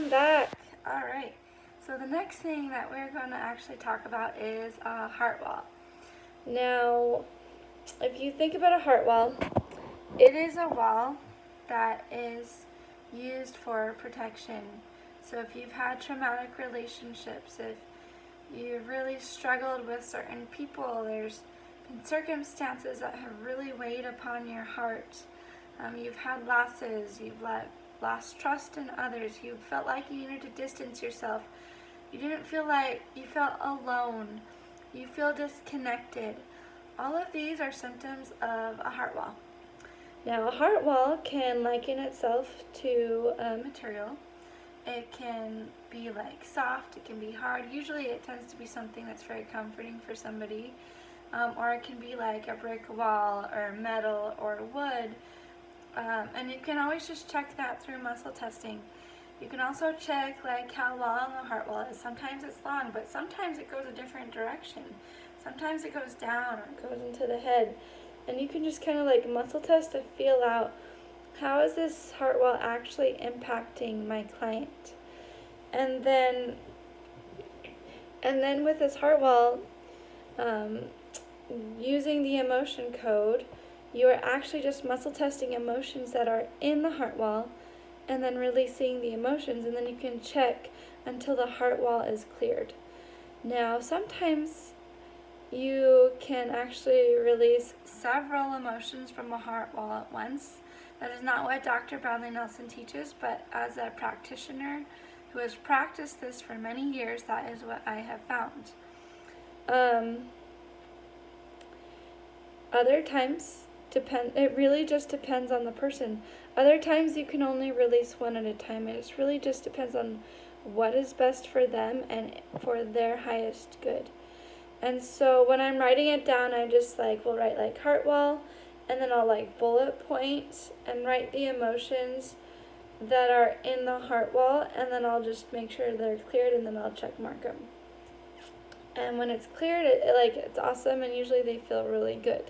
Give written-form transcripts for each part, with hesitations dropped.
welcome back. All right, so the next thing that we're going to actually talk about is a heart wall. Now, if you think about a heart wall, it is a wall that is used for protection. So if you've had traumatic relationships, if you've really struggled with certain people, there's been circumstances that have really weighed upon your heart. You've had losses, you've lost trust in others, you felt like you needed to distance yourself, you didn't feel like you felt alone, you feel disconnected. All of these are symptoms of a heart wall. Now, a heart wall can liken itself to a material. It can be like soft, it can be hard. Usually it tends to be something that's very comforting for somebody. Or it can be like a brick wall or metal or wood. And you can always just check that through muscle testing. You can also check like how long a heart wall is. Sometimes it's long, but sometimes it goes a different direction. Sometimes it goes down or it goes into the head. And you can just kind of like muscle test to feel out, how is this heart wall actually impacting my client? And then with this heart wall, using the emotion code, you are actually just muscle testing emotions that are in the heart wall and then releasing the emotions, and then you can check until the heart wall is cleared. Now, sometimes you can actually release several emotions from a heart wall at once. That is not what Dr. Bradley Nelson teaches, but as a practitioner who has practiced this for many years, that is what I have found. Other times, it really just depends on the person. Other times you can only release one at a time. It just really just depends on what is best for them and for their highest good. And so when I'm writing it down, I just will write like heart wall, and then I'll like bullet point and write the emotions that are in the heart wall, and then I'll just make sure they're cleared, and then I'll check mark them. And when it's cleared, it's awesome, and usually they feel really good.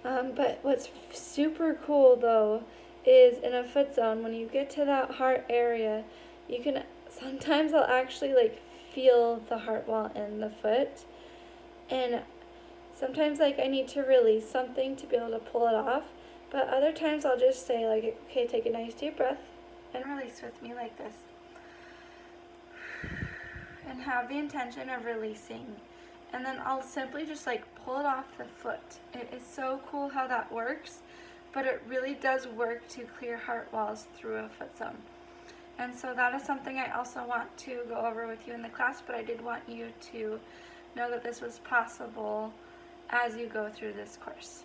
But what's super cool though is in a foot zone, when you get to that heart area, you can sometimes I'll actually feel the heart wall in the foot, and sometimes I need to release something to be able to pull it off. But other times I'll just say okay, take a nice deep breath and release with me like this, and have the intention of releasing. And then I'll simply just pull it off the foot. It is so cool how that works, but it really does work to clear heart walls through a foot zone. And so that is something I also want to go over with you in the class, but I did want you to know that this was possible as you go through this course.